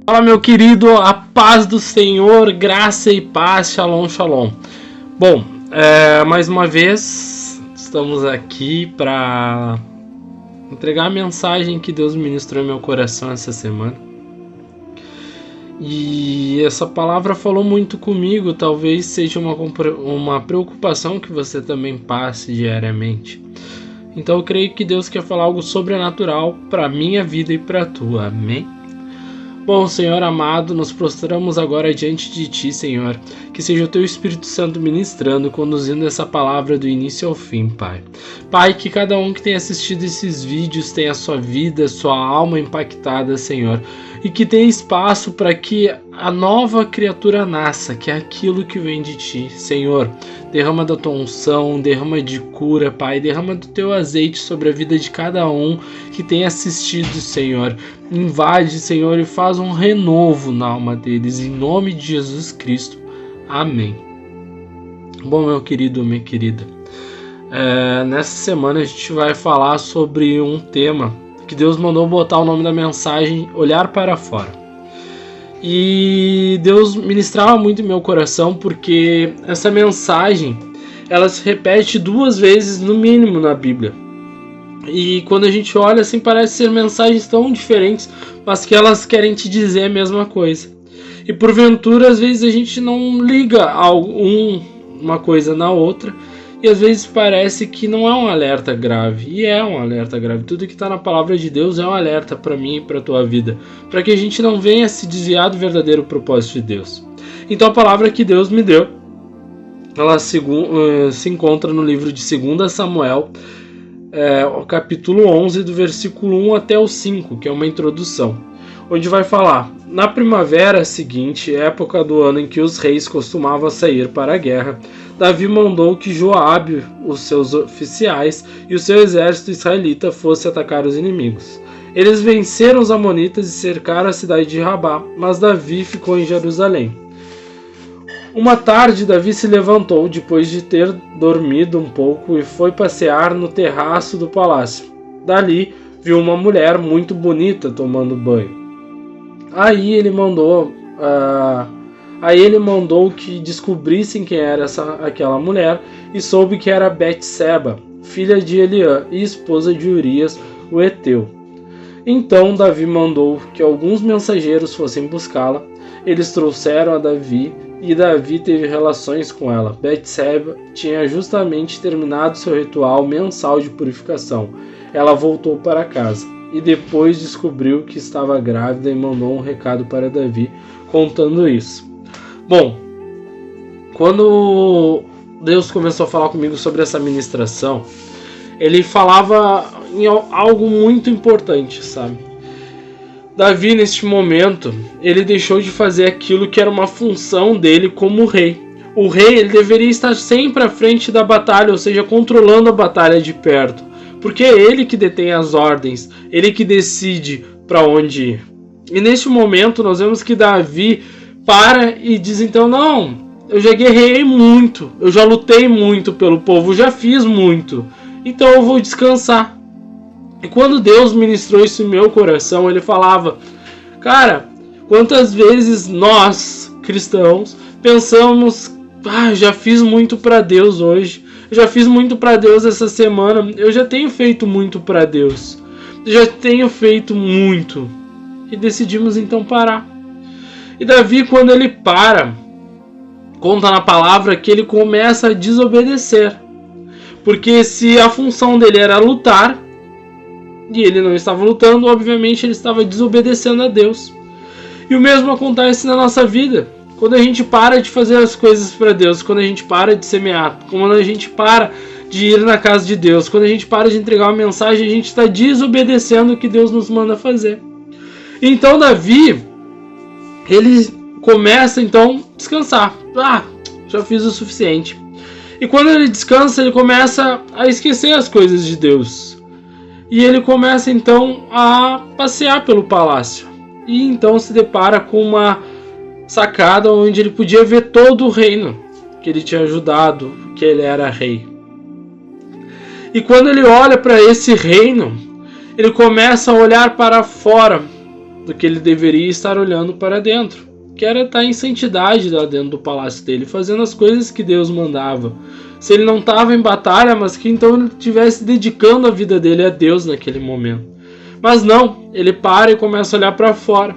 Fala, meu querido, a paz do Senhor, graça e paz, shalom, shalom. Bom, mais uma vez estamos aqui para entregar a mensagem que Deus ministrou em meu coração essa semana. E essa palavra falou muito comigo, talvez seja uma preocupação que você também passe diariamente. Então eu creio que Deus quer falar algo sobrenatural para a minha vida e para a tua, amém? Bom, Senhor amado, nos prostramos agora diante de Ti, Senhor, que seja o Teu Espírito Santo ministrando, conduzindo essa palavra do início ao fim, Pai. Pai, que cada um que tenha assistido esses vídeos tenha sua vida, sua alma impactada, Senhor, e que tenha espaço para que a nova criatura nasça, que é aquilo que vem de Ti, Senhor. Derrama da Tua unção, derrama de cura, Pai, derrama do Teu azeite sobre a vida de cada um que tenha assistido, Senhor. Invade, Senhor, e faz um renovo na alma deles, em nome de Jesus Cristo. Amém. Bom, meu querido, minha querida, nessa semana a gente vai falar sobre um tema que Deus mandou botar o nome da mensagem, Olhar para Fora. E Deus ministrava muito em meu coração porque essa mensagem, ela se repete 2 vezes no mínimo na Bíblia. E quando a gente olha assim, parece ser mensagens tão diferentes, mas que elas querem te dizer a mesma coisa. E porventura, às vezes a gente não liga uma coisa na outra, e às vezes parece que não é um alerta grave, e é um alerta grave. Tudo que está na palavra de Deus é um alerta para mim e para a tua vida, para que a gente não venha se desviar do verdadeiro propósito de Deus. Então a palavra que Deus me deu, ela se encontra no livro de 2 Samuel, o capítulo 11, do versículo 1 até o 5, que é uma introdução, onde vai falar: na primavera seguinte, época do ano em que os reis costumavam sair para a guerra, Davi mandou que Joabe, os seus oficiais e o seu exército israelita fosse atacar os inimigos. Eles venceram os amonitas e cercaram a cidade de Rabá, mas Davi ficou em Jerusalém. Uma tarde, Davi se levantou depois de ter dormido um pouco e foi passear no terraço do palácio. Dali, viu uma mulher muito bonita tomando banho. Aí ele mandou que descobrissem quem era aquela mulher e soube que era Betseba, filha de Eliã e esposa de Urias, o heteu. Então Davi mandou que alguns mensageiros fossem buscá-la. Eles trouxeram a Davi e Davi teve relações com ela. Betseba tinha justamente terminado seu ritual mensal de purificação. Ela voltou para casa e depois descobriu que estava grávida e mandou um recado para Davi contando isso. Bom, quando Deus começou a falar comigo sobre essa ministração, ele falava em algo muito importante, sabe? Davi, neste momento, ele deixou de fazer aquilo que era uma função dele como rei. O rei, ele deveria estar sempre à frente da batalha, ou seja, controlando a batalha de perto, porque é ele que detém as ordens, ele que decide para onde ir. E neste momento nós vemos que Davi para e diz então: não, eu já guerrei muito, eu já lutei muito pelo povo, já fiz muito, então eu vou descansar. E quando Deus ministrou isso em meu coração, ele falava: cara, quantas vezes nós, cristãos, pensamos: já fiz muito para Deus hoje, eu já fiz muito para Deus essa semana, eu já tenho feito muito para Deus, eu já tenho feito muito. E decidimos então parar. E Davi, quando ele para, conta na palavra que ele começa a desobedecer. Porque se a função dele era lutar, e ele não estava lutando, obviamente ele estava desobedecendo a Deus. E o mesmo acontece na nossa vida. Quando a gente para de fazer as coisas para Deus, quando a gente para de semear, quando a gente para de ir na casa de Deus, quando a gente para de entregar uma mensagem, a gente está desobedecendo o que Deus nos manda fazer. Então Davi, ele começa então a descansar. Já fiz o suficiente. E quando ele descansa, ele começa a esquecer as coisas de Deus. E ele começa então a passear pelo palácio. E então se depara com uma sacada onde ele podia ver todo o reino que ele tinha ajudado, que ele era rei. E quando ele olha para esse reino, ele começa a olhar para fora do que ele deveria estar olhando para dentro, que era estar em santidade lá dentro do palácio dele, fazendo as coisas que Deus mandava. Se ele não estava em batalha, mas que então ele estivesse dedicando a vida dele a Deus naquele momento. Mas não, ele para e começa a olhar para fora.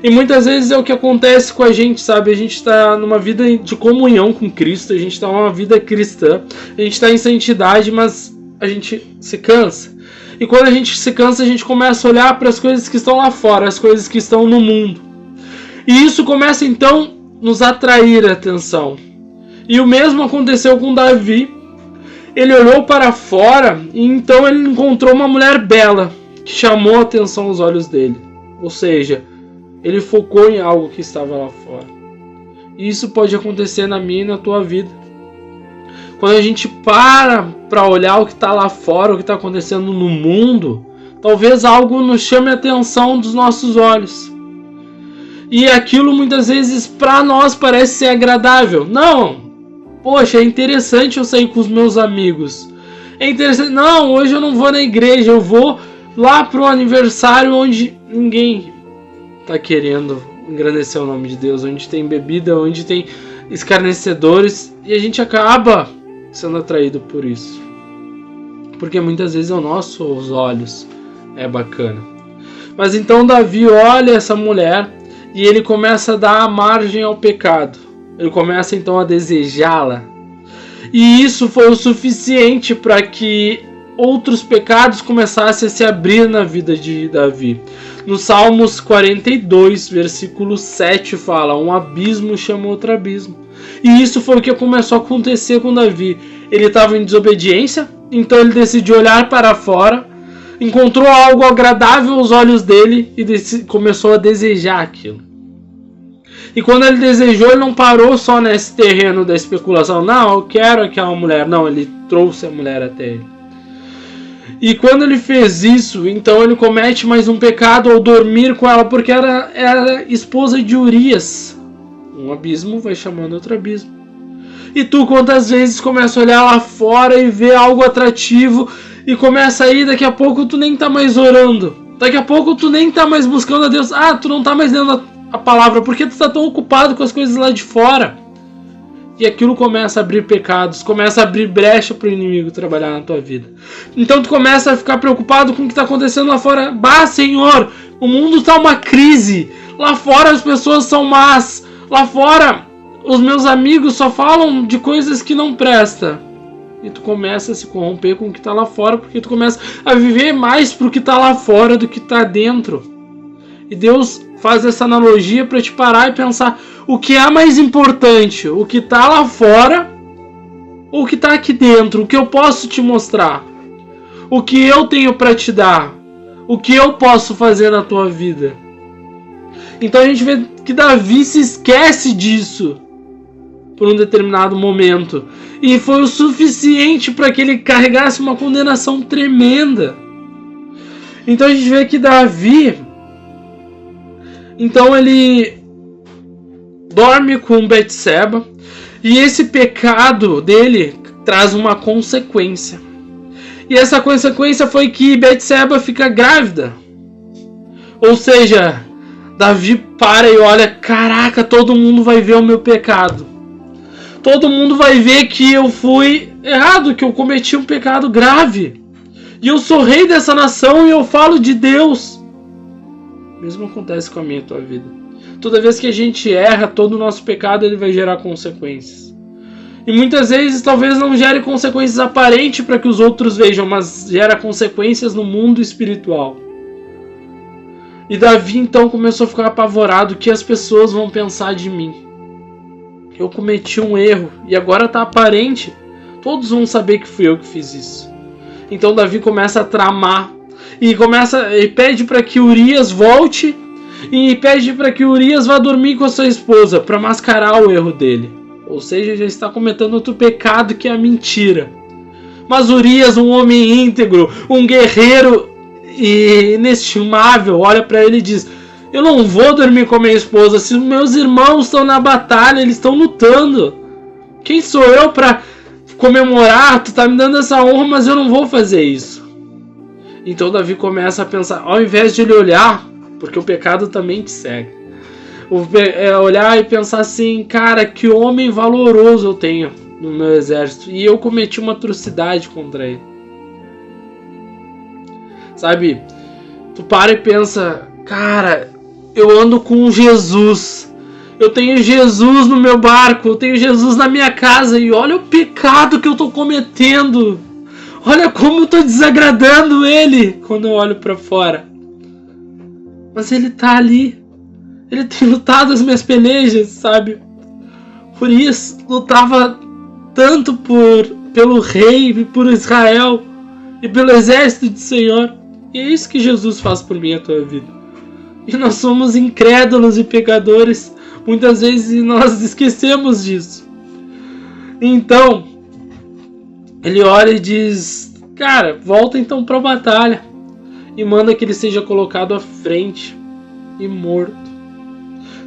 E muitas vezes é o que acontece com a gente, sabe? A gente está numa vida de comunhão com Cristo, a gente está numa vida cristã, a gente está em santidade, mas a gente se cansa. E quando a gente se cansa, a gente começa a olhar para as coisas que estão lá fora, as coisas que estão no mundo. E isso começa então a nos atrair a atenção. E o mesmo aconteceu com Davi. Ele olhou para fora e então ele encontrou uma mulher bela que chamou a atenção aos olhos dele. Ou seja, ele focou em algo que estava lá fora. E isso pode acontecer na minha e na tua vida. Quando a gente para olhar o que está lá fora, o que está acontecendo no mundo, talvez algo nos chame a atenção dos nossos olhos. E aquilo muitas vezes para nós parece ser agradável. Não, poxa, é interessante eu sair com os meus amigos. É interessante, não, hoje eu não vou na igreja, eu vou lá pro aniversário onde ninguém está querendo engrandecer o nome de Deus, onde tem bebida, onde tem escarnecedores, e a gente acaba sendo atraído por isso. Porque muitas vezes aos nossos olhos é bacana. Mas então Davi olha essa mulher e ele começa a dar margem ao pecado. Ele começa então a desejá-la. E isso foi o suficiente para que outros pecados começassem a se abrir na vida de Davi. No Salmos 42, versículo 7 fala: um abismo chama outro abismo. E isso foi o que começou a acontecer com Davi. Ele estava em desobediência, então ele decidiu olhar para fora, encontrou algo agradável aos olhos dele e começou a desejar aquilo. E quando ele desejou, ele não parou só nesse terreno da especulação. Não, eu quero aquela mulher. Não, ele trouxe a mulher até ele. E quando ele fez isso, então ele comete mais um pecado ao dormir com ela, porque era esposa de Urias. Um abismo vai chamando outro abismo. E tu quantas vezes começa a olhar lá fora e ver algo atrativo e começa a ir, daqui a pouco tu nem tá mais orando. Daqui a pouco tu nem tá mais buscando a Deus. Ah, tu não tá mais lendo a palavra, porque tu tá tão ocupado com as coisas lá de fora. E aquilo começa a abrir pecados, começa a abrir brecha pro inimigo trabalhar na tua vida. Então tu começa a ficar preocupado com o que tá acontecendo lá fora. Bah, Senhor, o mundo tá uma crise. Lá fora as pessoas são más. Lá fora os meus amigos só falam de coisas que não prestam. E tu começa a se corromper com o que tá lá fora, porque tu começa a viver mais pro que tá lá fora do que tá dentro. E Deus faz essa analogia para te parar e pensar o que é mais importante, o que tá lá fora ou o que tá aqui dentro, o que eu posso te mostrar, o que eu tenho para te dar, o que eu posso fazer na tua vida. Então a gente vê que Davi se esquece disso por um determinado momento, e foi o suficiente para que ele carregasse uma condenação tremenda. Então a gente vê que Davi, então ele dorme com Betseba, e esse pecado dele traz uma consequência. E essa consequência foi que Betseba fica grávida. Ou seja, Davi para e olha, caraca, todo mundo vai ver o meu pecado. Todo mundo vai ver que eu fui errado, que eu cometi um pecado grave. E eu sou rei dessa nação e eu falo de Deus. O mesmo acontece com a minha e a tua vida. Toda vez que a gente erra, todo o nosso pecado ele vai gerar consequências. E muitas vezes talvez não gere consequências aparentes para que os outros vejam, mas gera consequências no mundo espiritual. E Davi então começou a ficar apavorado. O que as pessoas vão pensar de mim? Eu cometi um erro e agora está aparente. Todos vão saber que fui eu que fiz isso. Então Davi começa a tramar e pede para que Urias volte e pede para que Urias vá dormir com a sua esposa para mascarar o erro dele. Ou seja, já está cometendo outro pecado, que é a mentira. Mas Urias, um homem íntegro, um guerreiro inestimável, olha para ele e diz: eu não vou dormir com a minha esposa. Se meus irmãos estão na batalha, eles estão lutando. Quem sou eu para comemorar? Tu tá me dando essa honra, mas eu não vou fazer isso. Então Davi começa a pensar, ao invés de ele olhar porque o pecado também te cega. Olhar e pensar assim, cara, que homem valoroso eu tenho no meu exército, e eu cometi uma atrocidade contra ele. Sabe, tu para e pensa, cara, eu ando com Jesus, eu tenho Jesus no meu barco, eu tenho Jesus na minha casa, e olha o pecado que eu tô cometendo, olha como eu tô desagradando ele quando eu olho pra fora. Mas ele tá ali, ele tem lutado as minhas pelejas, sabe? Por isso, lutava tanto pelo rei, e por Israel e pelo exército do Senhor. E é isso que Jesus faz por mim e a tua vida. E nós somos incrédulos e pecadores, muitas vezes nós esquecemos disso. Então, ele olha e diz, cara, volta então para a batalha, e manda que ele seja colocado à frente e morto.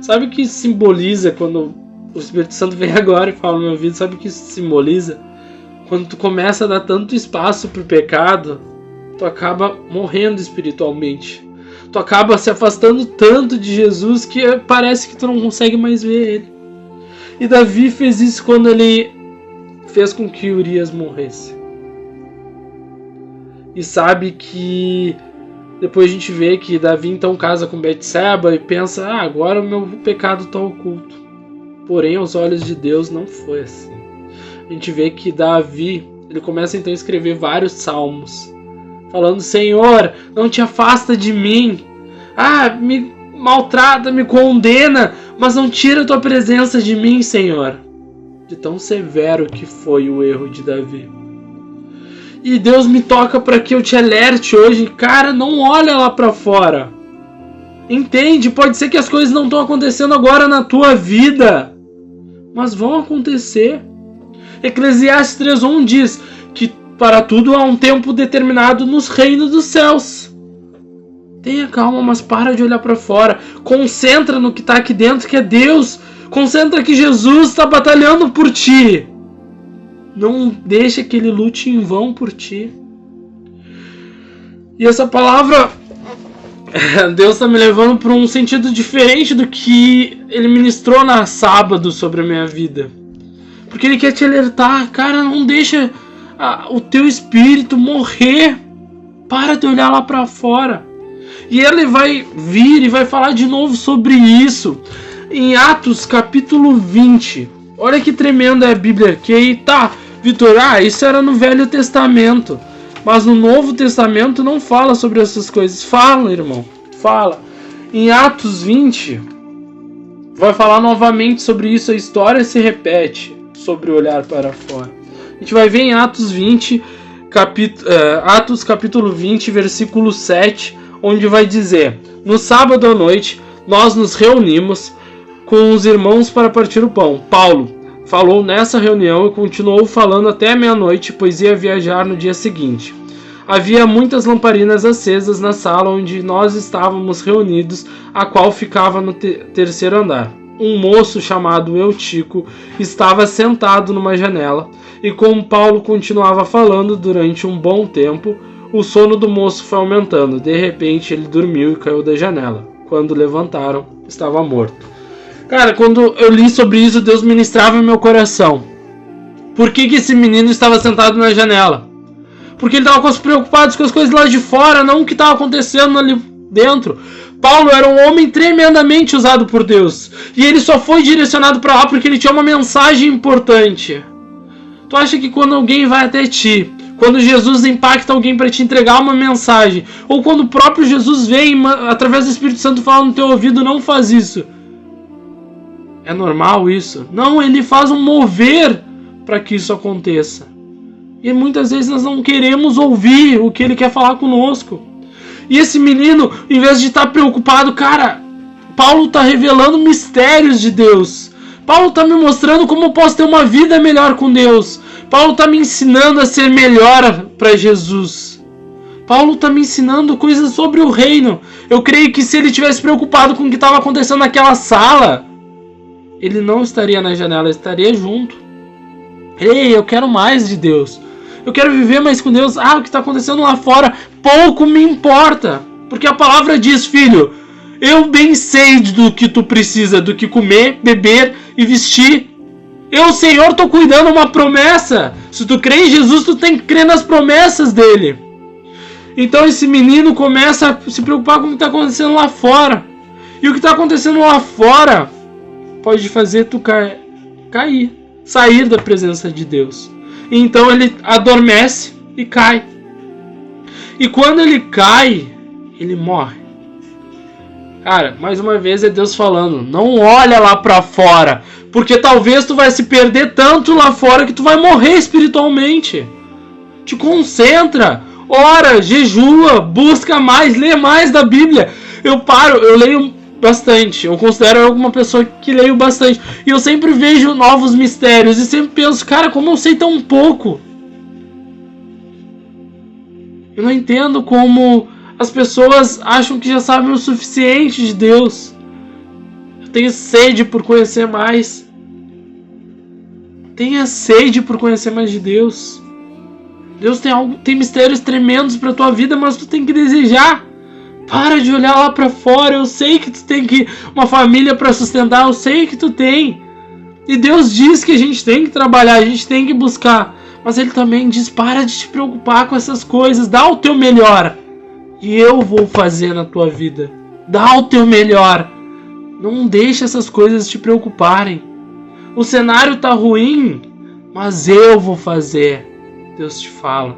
Sabe o que simboliza quando o Espírito Santo vem agora e fala no meu ouvido? Sabe o que isso simboliza? Quando tu começa a dar tanto espaço pro pecado, tu acaba morrendo espiritualmente. Tu acaba se afastando tanto de Jesus que parece que tu não consegue mais ver ele. E Davi fez isso quando ele fez com que Urias morresse. E sabe que depois a gente vê que Davi então casa com Betseba e pensa, agora o meu pecado está oculto. Porém, aos olhos de Deus não foi assim. A gente vê que Davi, ele começa então a escrever vários salmos, falando, Senhor, não te afasta de mim. Me maltrata, me condena, mas não tira a tua presença de mim, Senhor. De tão severo que foi o erro de Davi. E Deus me toca para que eu te alerte hoje. Cara, não olha lá para fora. Entende? Pode ser que as coisas não estão acontecendo agora na tua vida, mas vão acontecer. Eclesiastes 3:1 diz que para tudo há um tempo determinado nos reinos dos céus. Tenha calma, mas para de olhar para fora. Concentra no que está aqui dentro, que é Deus. Concentra que Jesus está batalhando por ti. Não deixa que ele lute em vão por ti. E essa palavra, Deus está me levando para um sentido diferente do que ele ministrou na sábado sobre a minha vida. Porque ele quer te alertar, cara, não deixa o teu espírito morrer. Para de olhar lá para fora. E ele vai vir e vai falar de novo sobre isso em Atos capítulo 20. Olha que tremenda é a Bíblia aqui. Tá, Vitor, isso era no Velho Testamento, mas no Novo Testamento não fala sobre essas coisas. Fala, irmão, fala. Em Atos 20 vai falar novamente sobre isso. A história se repete sobre o olhar para fora. A gente vai ver em Atos 20, Atos capítulo 20, versículo 7, onde vai dizer: no sábado à noite nós nos reunimos com os irmãos para partir o pão. Paulo falou nessa reunião e continuou falando até meia-noite, pois ia viajar no dia seguinte. Havia muitas lamparinas acesas na sala onde nós estávamos reunidos, a qual ficava no terceiro andar. Um moço chamado Eutico estava sentado numa janela, e como Paulo continuava falando durante um bom tempo, o sono do moço foi aumentando. De repente ele dormiu e caiu da janela. Quando levantaram, estava morto. Cara, quando eu li sobre isso, Deus ministrava em meu coração. Por que esse menino estava sentado na janela? Porque ele estava preocupado com as coisas lá de fora, não o que estava acontecendo ali dentro. Paulo era um homem tremendamente usado por Deus. E ele só foi direcionado para lá porque ele tinha uma mensagem importante. Tu acha que quando alguém vai até ti, quando Jesus impacta alguém para te entregar uma mensagem, ou quando o próprio Jesus vem através do Espírito Santo fala no teu ouvido, não faz isso, é normal isso? Não, ele faz um mover para que isso aconteça. E muitas vezes nós não queremos ouvir o que ele quer falar conosco. E esse menino, em vez de estar preocupado, cara, Paulo está revelando mistérios de Deus. Paulo está me mostrando como eu posso ter uma vida melhor com Deus. Paulo está me ensinando a ser melhor para Jesus. Paulo está me ensinando coisas sobre o reino. Eu creio que se ele tivesse preocupado com o que estava acontecendo naquela sala, ele não estaria na janela, ele estaria junto. Ei, eu quero mais de Deus. Eu quero viver mais com Deus. O que está acontecendo lá fora pouco me importa. Porque a palavra diz, filho, Eu bem sei do que tu precisa, do que comer, beber e vestir. Eu, Senhor, tô cuidando uma promessa. Se tu crê em Jesus, tu tem que crer nas promessas dele. Então esse menino começa a se preocupar com o que está acontecendo lá fora. E o que está acontecendo lá fora pode fazer tu cair, sair da presença de Deus. E então ele adormece e cai. E quando ele cai, ele morre. Cara, mais uma vez é Deus falando, não olha lá pra fora, porque talvez tu vai se perder tanto lá fora que tu vai morrer espiritualmente. Te concentra, ora, jejua, busca mais, lê mais da Bíblia. Eu leio bastante, eu considero eu uma pessoa que leio bastante, e eu sempre vejo novos mistérios, e sempre penso, cara, como eu sei tão pouco? Eu não entendo como as pessoas acham que já sabem o suficiente de Deus. Eu tenho sede por conhecer mais. Tenha sede por conhecer mais de Deus. Deus tem mistérios tremendos para tua vida, mas tu tem que desejar. Para de olhar lá para fora. Eu sei que tu tem uma família para sustentar. Eu sei que tu tem. E Deus diz que a gente tem que trabalhar, a gente tem que buscar. Mas Ele também diz, para de te preocupar com essas coisas. Dá o teu melhor. E eu vou fazer na tua vida. Dá o teu melhor. Não deixa essas coisas te preocuparem. O cenário tá ruim, mas eu vou fazer. Deus te fala.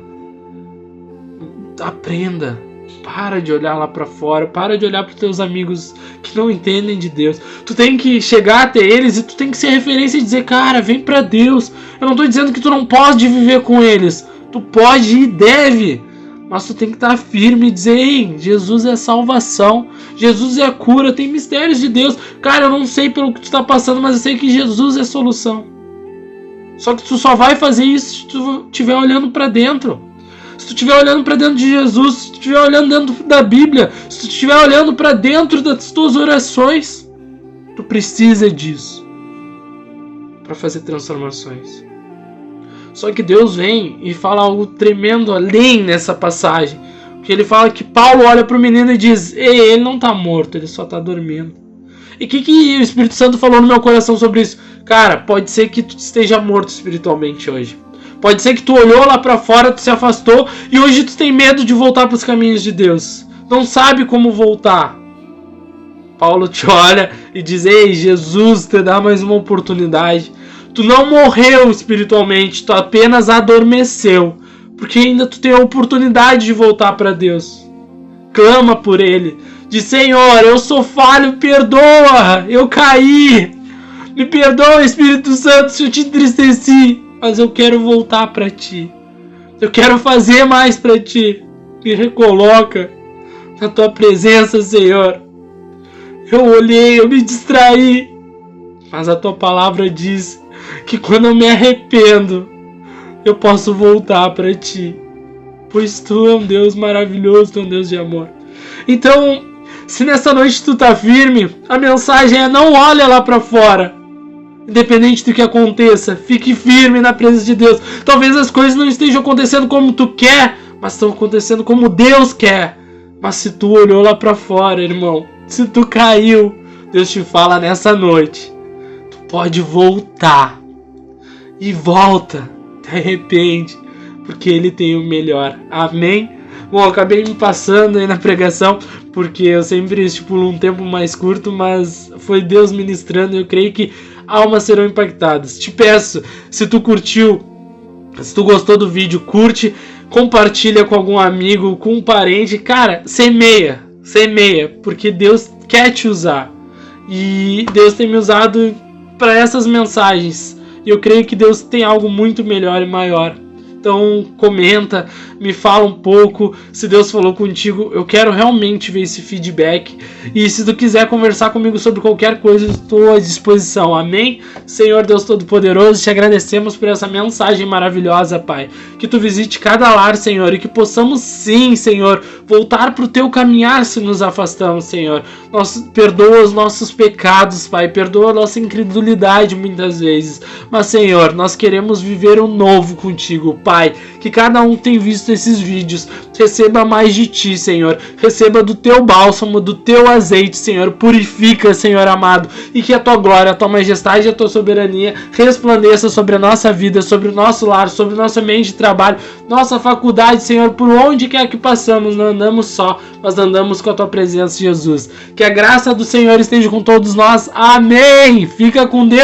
Aprenda. Para de olhar lá pra fora. Para de olhar pros teus amigos que não entendem de Deus. Tu tem que chegar até eles e tu tem que ser referência e dizer, cara, vem pra Deus. Eu não tô dizendo que tu não pode viver com eles. Tu pode e deve. Mas tu tem que estar firme e dizer, ei, Jesus é salvação, Jesus é a cura, tem mistérios de Deus. Cara, eu não sei pelo que tu está passando, mas eu sei que Jesus é a solução. Só que tu só vai fazer isso se tu estiver olhando para dentro. Se tu estiver olhando para dentro de Jesus, se tu estiver olhando dentro da Bíblia, se tu estiver olhando para dentro das tuas orações, tu precisa disso para fazer transformações. Só que Deus vem e fala algo tremendo além nessa passagem. Porque ele fala que Paulo olha para o menino e diz, ei, ele não está morto, ele só está dormindo. E o que o Espírito Santo falou no meu coração sobre isso? Cara, pode ser que tu esteja morto espiritualmente hoje. Pode ser que tu olhou lá para fora, tu se afastou e hoje tu tem medo de voltar para os caminhos de Deus. Não sabe como voltar. Paulo te olha e diz, ei, Jesus te dá mais uma oportunidade. Tu não morreu espiritualmente, tu apenas adormeceu. Porque ainda tu tem a oportunidade de voltar para Deus. Clama por Ele. Diz, Senhor, eu sou falho, perdoa, eu caí. Me perdoa, Espírito Santo, se eu te entristeci. Mas eu quero voltar para Ti. Eu quero fazer mais para Ti. Me recoloca na Tua presença, Senhor. Eu olhei, eu me distraí. Mas a Tua palavra diz que quando eu me arrependo, eu posso voltar para Ti. Pois Tu é um Deus maravilhoso, Tu é um Deus de amor. Então, se nessa noite Tu tá firme, a mensagem é não olha lá para fora. Independente do que aconteça, fique firme na presença de Deus. Talvez as coisas não estejam acontecendo como Tu quer, mas estão acontecendo como Deus quer. Mas se tu olhou lá para fora, irmão, se tu caiu, Deus te fala nessa noite, tu pode voltar. E volta, te arrepende, porque Ele tem o melhor. Amém? Bom, eu acabei me passando aí na pregação, porque eu sempre estipulo um tempo mais curto, mas foi Deus ministrando e eu creio que almas serão impactadas. Te peço, se tu curtiu, se tu gostou do vídeo, curte, compartilha com algum amigo, com um parente. Cara, semeia, porque Deus quer te usar. E Deus tem me usado para essas mensagens. E eu creio que Deus tem algo muito melhor e maior. Então comenta, me fala um pouco se Deus falou contigo. Eu quero realmente ver esse feedback. E se tu quiser conversar comigo sobre qualquer coisa, estou à disposição. Amém? Senhor Deus Todo-Poderoso, te agradecemos por essa mensagem maravilhosa, Pai. Que tu visite cada lar, Senhor, e que possamos sim, Senhor, voltar para o teu caminhar se nos afastamos, Senhor. Perdoa os nossos pecados, Pai. Perdoa a nossa incredulidade muitas vezes. Mas, Senhor, nós queremos viver o novo contigo, Pai, que cada um que tem visto esses vídeos receba mais de Ti, Senhor. Receba do Teu bálsamo, do Teu azeite, Senhor. Purifica, Senhor amado, e que a Tua glória, a Tua majestade e a Tua soberania resplandeça sobre a nossa vida, sobre o nosso lar, sobre o nosso ambiente de trabalho, nossa faculdade, Senhor, por onde quer que passamos. Não andamos só, mas andamos com a Tua presença, Jesus. Que a graça do Senhor esteja com todos nós. Amém! Fica com Deus.